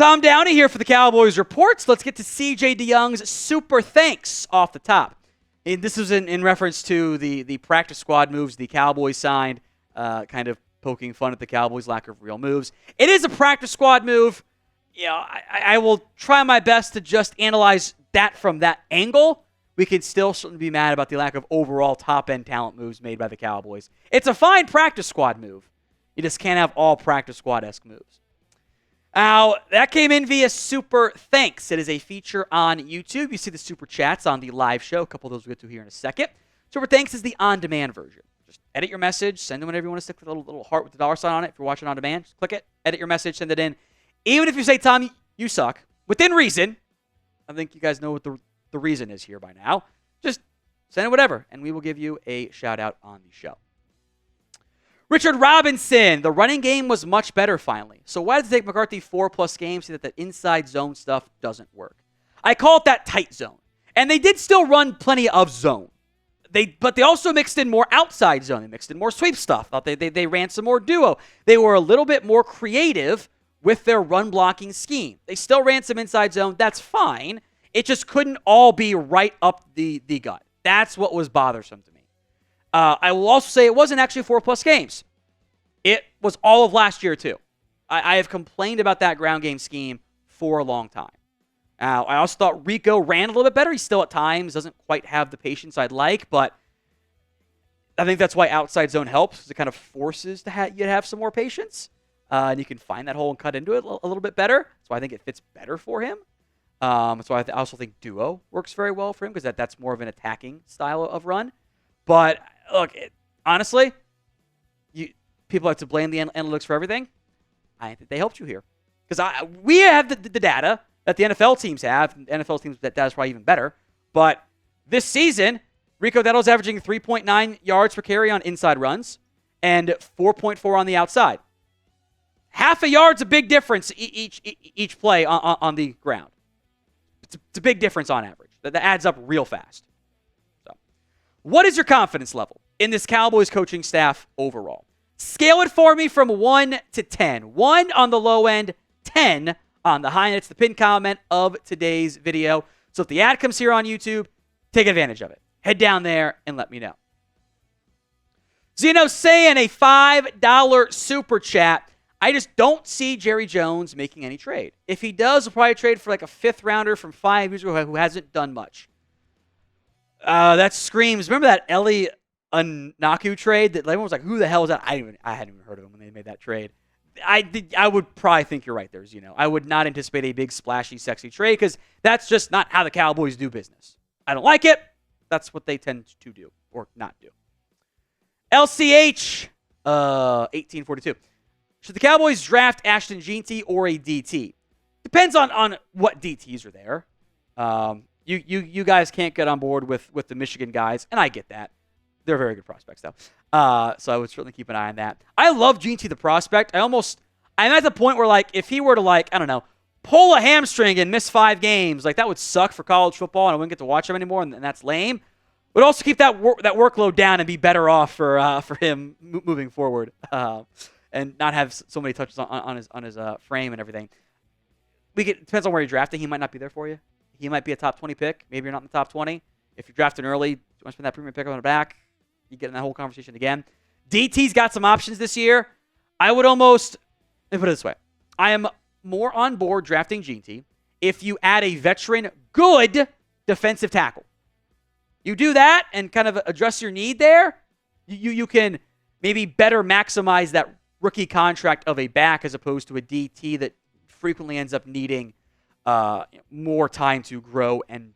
Tom Downey here for the Cowboys Reports. Let's get to CJ DeYoung's super thanks off the top. And this is in reference to the practice squad moves the Cowboys signed, kind of poking fun at the Cowboys' lack of real moves. It is a practice squad move. You know, I will try my best to just analyze that from that angle. We can still certainly be mad about the lack of overall top-end talent moves made by the Cowboys. It's a fine practice squad move. You just can't have all practice squad-esque moves. Now, that came in via Super Thanks. It is a feature on YouTube. You see the Super Chats on the live show. A couple of those we'll get to here in a second. Super Thanks is the on-demand version. Just edit your message, send them whenever you want to stick the little heart with the dollar sign on it. If you're watching on demand, just click it, edit your message, send it in. Even if you say, Tom, you suck, within reason, I think you guys know what the reason is here by now. Just send it whatever, and we will give you a shout-out on the show. Richard Robinson, the running game was much better finally. So why does it take McCarthy 4+ games to see that the inside zone stuff doesn't work? I call it that tight zone. And they did still run plenty of zone. But they also mixed in more outside zone. They mixed in more sweep stuff. They ran some more duo. They were a little bit more creative with their run blocking scheme. They still ran some inside zone. That's fine. It just couldn't all be right up the gut. That's what was bothersome to me. I will also say it wasn't actually 4+ games. It was all of last year, too. I have complained about that ground game scheme for a long time. I also thought Rico ran a little bit better. He still at times doesn't quite have the patience I'd like, but I think that's why outside zone helps, because it kind of forces you to have some more patience. And you can find that hole and cut into it a little bit better. So I think it fits better for him. So I also think duo works very well for him, because that's more of an attacking style of run. But look, honestly, people like to blame the analytics for everything. I think they helped you here, because we have the data that the NFL teams have. NFL teams, that data is probably even better. But this season, Rico Dowdle's averaging 3.9 yards per carry on inside runs and 4.4 on the outside. Half a yard's a big difference each play on the ground. It's a big difference on average. That adds up real fast. So, what is your confidence level in this Cowboys coaching staff overall? Scale it for me from 1 to 10. 1 on the low end, 10 on the high end. It's the pinned comment of today's video. So if the ad comes here on YouTube, take advantage of it. Head down there and let me know. Zeno saying a $5 super chat. I just don't see Jerry Jones making any trade. If he does, he'll probably trade for like a 5th rounder from 5 years ago who hasn't done much. That screams. Remember that Ellie Naku trade that everyone was like, who the hell is that? I hadn't even heard of him when they made that trade. I would probably think you're right there, Zeno. I would not anticipate a big, splashy, sexy trade, because that's just not how the Cowboys do business. I don't like it. That's what they tend to do or not do. LCH 1842. Should the Cowboys draft Ashton, Jeanty, or a DT? Depends on what DTs are there. You guys can't get on board with the Michigan guys, and I get that. They're very good prospects, though. So I would certainly keep an eye on that. I love Jeanty, the prospect. I'm at the point where, like, if he were to, like, I don't know, pull a hamstring and miss 5 games, like, that would suck for college football, and I wouldn't get to watch him anymore, and that's lame. Would also keep that workload down and be better off for him moving forward. And not have so many touches on his frame and everything. It depends on where you're drafting. He might not be there for you. He might be a top 20 pick. Maybe you're not in the top 20. If you're drafting early, you want to spend that premium pick on the back, you get in that whole conversation again. DT's got some options this year. I would almost, let me put it this way. I am more on board drafting Jeanty if you add a veteran good defensive tackle. You do that and kind of address your need there, you can maybe better maximize that rookie contract of a back as opposed to a DT that frequently ends up needing more time to grow and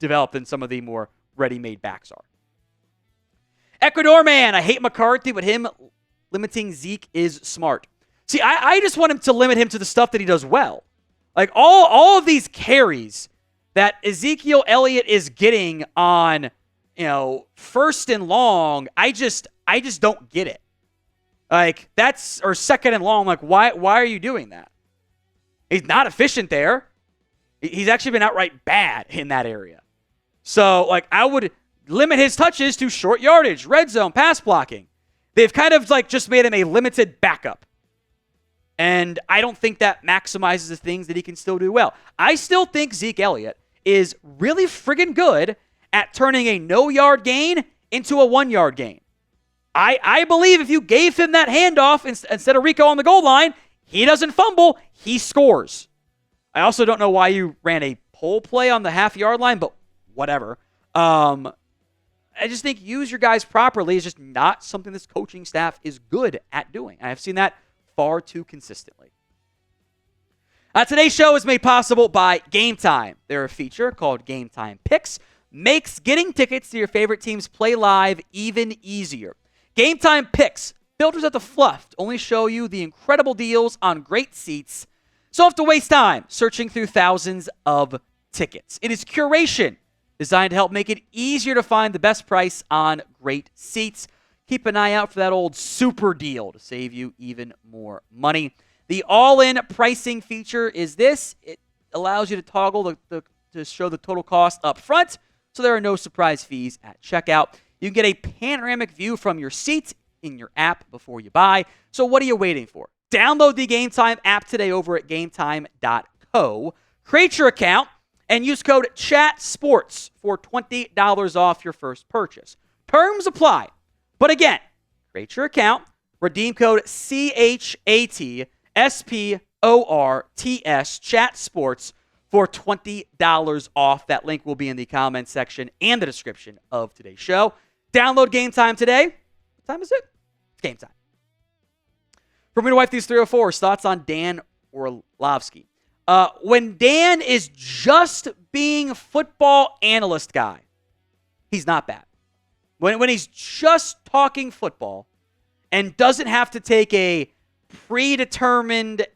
develop than some of the more ready-made backs are. Ecuador man, I hate McCarthy, but him limiting Zeke is smart. See, I just want him to limit him to the stuff that he does well. Like all of these carries that Ezekiel Elliott is getting on, first and long, I just don't get it. Like, or second and long, like, why are you doing that? He's not efficient there. He's actually been outright bad in that area. So, like, I would limit his touches to short yardage, red zone, pass blocking. They've kind of, like, just made him a limited backup. And I don't think that maximizes the things that he can still do well. I still think Zeke Elliott is really friggin' good at turning a no-yard gain into a 1-yard gain. I believe if you gave him that handoff instead of Rico on the goal line, he doesn't fumble, he scores. I also don't know why you ran a pull play on the half-yard line, but whatever. I just think use your guys properly is just not something this coaching staff is good at doing. I have seen that far too consistently. Today's show is made possible by Game Time. They're a feature called Game Time Picks. Makes getting tickets to your favorite team's play live even easier. Game Time Picks filters out the fluff to only show you the incredible deals on great seats, so you don't have to waste time searching through thousands of tickets. It is curation designed to help make it easier to find the best price on great seats. Keep an eye out for that old super deal to save you even more money. The all-in pricing feature is this. It allows you to toggle to show the total cost up front, so there are no surprise fees at checkout. You can get a panoramic view from your seat in your app before you buy. So what are you waiting for? Download the Game Time app today over at gametime.co. Create your account and use code CHATSPORTS for $20 off your first purchase. Terms apply. But again, create your account, redeem code CHATSPORTS, ChatSports, for $20 off. That link will be in the comments section and the description of today's show. Download Game Time today. What time is it? It's game time. For me to wipe these 304s, thoughts on Dan Orlovsky. When Dan is just being a football analyst guy, he's not bad. When he's just talking football and doesn't have to take a predetermined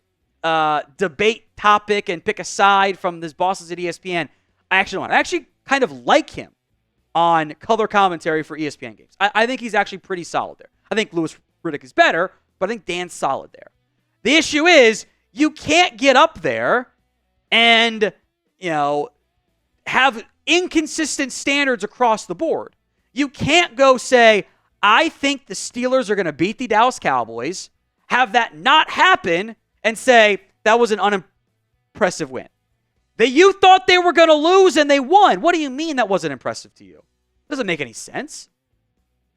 debate topic and pick a side from his bosses at ESPN, I actually kind of like him on color commentary for ESPN games. I think he's actually pretty solid there. I think Louis Riddick is better, but I think Dan's solid there. The issue is you can't get up there and, have inconsistent standards across the board. You can't go say, I think the Steelers are going to beat the Dallas Cowboys, have that not happen, and say that was an unimpressive win. That you thought they were going to lose and they won. What do you mean that wasn't impressive to you? Doesn't make any sense.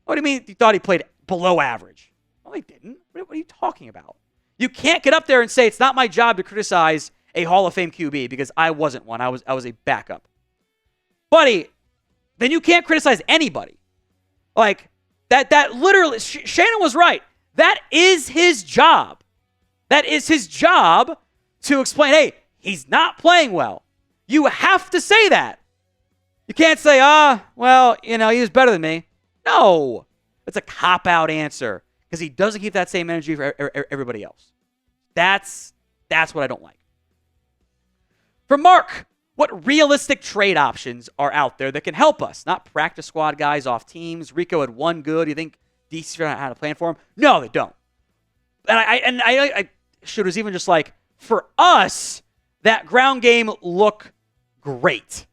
What do you mean you thought he played below average? Well, he didn't. What are you talking about? You can't get up there and say it's not my job to criticize a Hall of Fame QB because I wasn't one. I was a backup. Buddy, then you can't criticize anybody. Like, that literally, Shannon was right. That is his job. That is his job to explain, hey, he's not playing well. You have to say that. You can't say, he was better than me. No. That's a cop-out answer because he doesn't keep that same energy for everybody else. That's what I don't like. From Mark, what realistic trade options are out there that can help us? Not practice squad guys off teams. Rico had one good. You think DC's figured out how to plan for him? No, they don't. And I should was even just like, for us, that ground game looked great.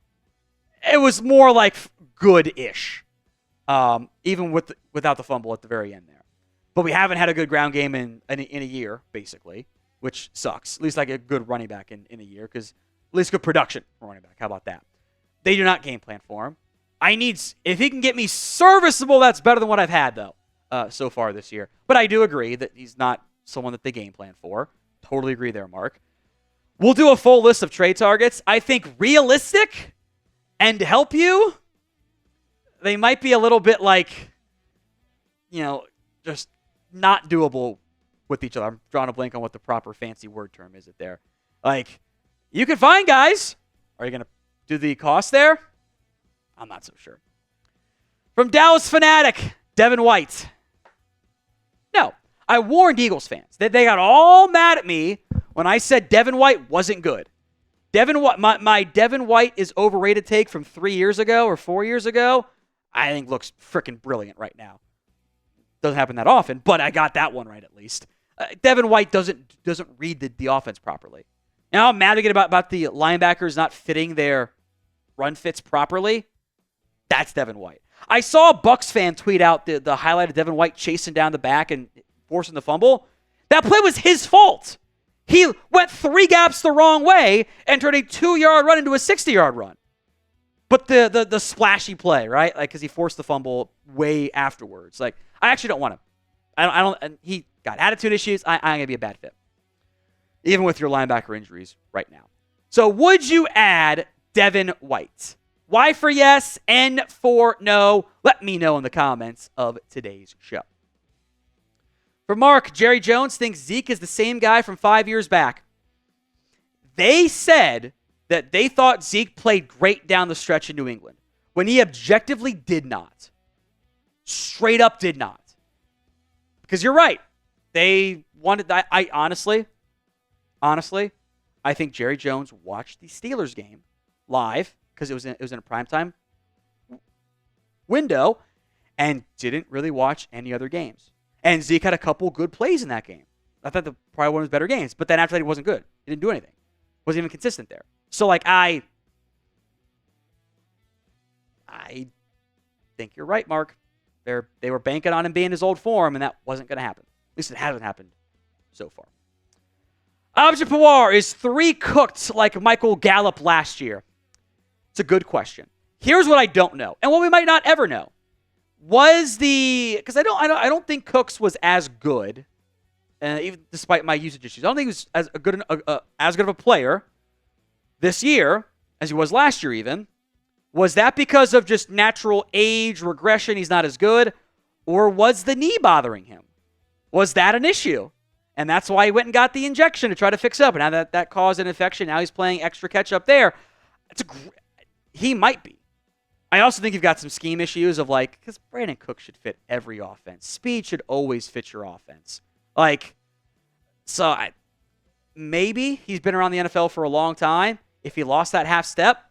It was more like good-ish, even without the fumble at the very end there. But we haven't had a good ground game in a year, basically, which sucks. At least like a good running back in a year, because at least good production for running back. How about that? They do not game plan for him. If he can get me serviceable, that's better than what I've had, though, so far this year. But I do agree that he's not someone that they game plan for. Totally agree there, Mark. We'll do a full list of trade targets. I think realistic and to help you, they might be a little bit like, just not doable with each other. I'm drawing a blank on what the proper fancy word term is there. Like, you can find guys. Are you going to do the cost there? I'm not so sure. From Dallas Fanatic, Devin White. No, I warned Eagles fans that they got all mad at me when I said Devin White wasn't good. My Devin White is overrated take from 3 years ago or 4 years ago, I think looks freaking brilliant right now. Doesn't happen that often, but I got that one right at least. Devin White doesn't read the offense properly. Now I'm mad again about the linebackers not fitting their run fits properly. That's Devin White. I saw a Bucs fan tweet out the highlight of Devin White chasing down the back and forcing the fumble. That play was his fault. He went 3 gaps the wrong way and turned a 2-yard run into a 60-yard run. But the splashy play, right? Like, because he forced the fumble way afterwards. Like, I actually don't want him. I don't. And he got attitude issues. I'm gonna be a bad fit, even with your linebacker injuries right now. So, would you add Devin White? Y for yes, N for no. Let me know in the comments of today's show. For Mark, Jerry Jones thinks Zeke is the same guy from 5 years back. They said that they thought Zeke played great down the stretch in New England when he objectively did not. Straight up did not. Because you're right. They wanted that. I honestly, I think Jerry Jones watched the Steelers game live because it was in a primetime window and didn't really watch any other games. And Zeke had a couple good plays in that game. I thought probably one of his better games. But then after that, he wasn't good. He didn't do anything. Wasn't even consistent there. So, like, I think you're right, Mark. They were banking on him being his old form, and that wasn't going to happen. At least it hasn't happened so far. Object Pawar, is 3 cooked like Michael Gallup last year? It's a good question. Here's what I don't know, and what we might not ever know. Because I don't think Cooks was as good, even despite my usage issues. I don't think he was as good of a player this year as he was last year even. Was that because of just natural age regression? He's not as good? Or was the knee bothering him? Was that an issue? And that's why he went and got the injection to try to fix up. And now that caused an infection. Now he's playing extra catch up there. He might be. I also think you've got some scheme issues of because Brandin Cooks should fit every offense. Speed should always fit your offense. Maybe he's been around the NFL for a long time. If he lost that half step,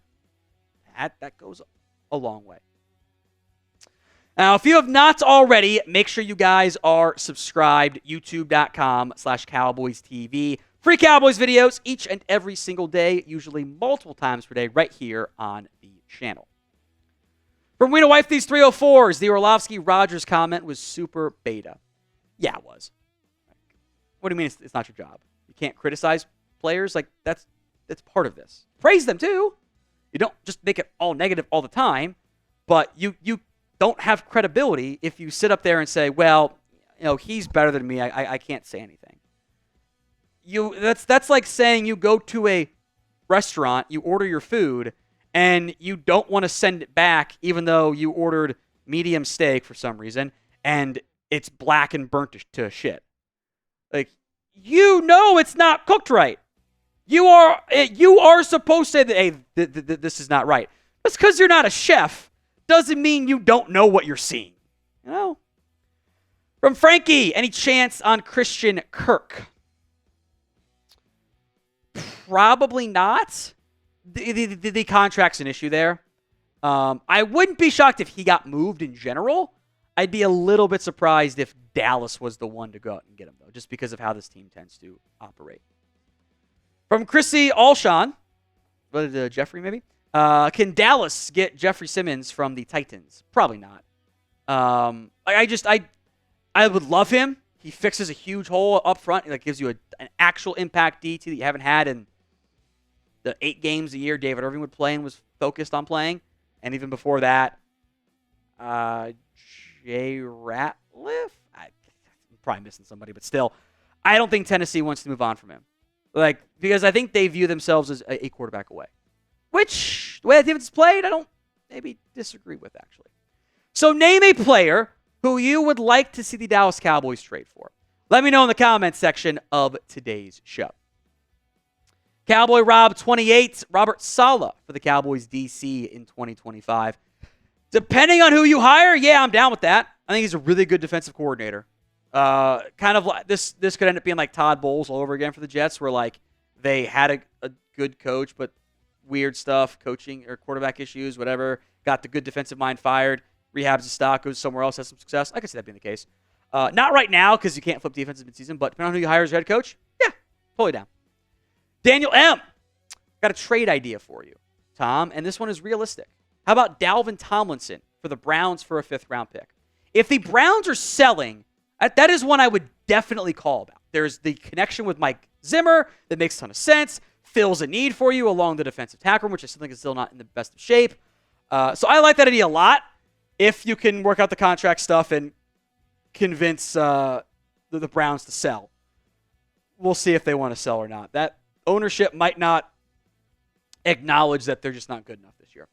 that goes a long way. Now, if you have not already, make sure you guys are subscribed. YouTube.com/CowboysTV. Free Cowboys videos each and every single day, usually multiple times per day, right here on the channel. From We to Wife These 304s, the Orlovsky Rogers comment was super beta. Yeah, it was. What do you mean it's not your job? You can't criticize players? That's part of this. Praise them too. You don't just make it all negative all the time, but you don't have credibility if you sit up there and say, well, he's better than me. I can't say anything. That's like saying you go to a restaurant, you order your food, and you don't want to send it back even though you ordered medium steak for some reason, and it's black and burnt to shit. It's not cooked right. You are supposed to say that, hey, this is not right. Just because you're not a chef doesn't mean you don't know what you're seeing. From Frankie, any chance on Christian Kirk? Probably not. The contract's an issue there. I wouldn't be shocked if he got moved in general. I'd be a little bit surprised if Dallas was the one to go out and get him, though, just because of how this team tends to operate. From Chrissy Alshon, Jeffrey maybe? Can Dallas get Jeffery Simmons from the Titans? Probably not. I would love him. He fixes a huge hole up front. He gives you an actual impact DT that you haven't had in the 8 games a year David Irving would play and was focused on playing. And even before that, Jay Ratliff? I'm probably missing somebody, but still, I don't think Tennessee wants to move on from him. Because I think they view themselves as a quarterback away. Which, the way that defense is played, I don't maybe disagree with, actually. So name a player who you would like to see the Dallas Cowboys trade for. Let me know in the comments section of today's show. Cowboy Rob 28, Robert Saleh for the Cowboys DC in 2025. Depending on who you hire, yeah, I'm down with that. I think he's a really good defensive coordinator. Kind of like this could end up being like Todd Bowles all over again for the Jets, where they had a good coach, but weird stuff, coaching or quarterback issues, whatever. Got the good defensive mind fired, rehabs the stock, goes somewhere else, has some success. I could see that being the case. Not right now because you can't flip defenses mid-season, but depending on who you hire as your head coach, yeah, totally down. Daniel M. Got a trade idea for you, Tom, and this one is realistic. How about Dalvin Tomlinson for the Browns for a 5th-round pick? If the Browns are selling, that is one I would definitely call about. there's the connection with Mike Zimmer that makes a ton of sense, fills a need for you along the defensive tackle room, which I still think is still not in the best of shape. So I like that idea a lot if you can work out the contract stuff and convince the Browns to sell. We'll see if they want to sell or not. That ownership might not acknowledge that they're just not good enough this year.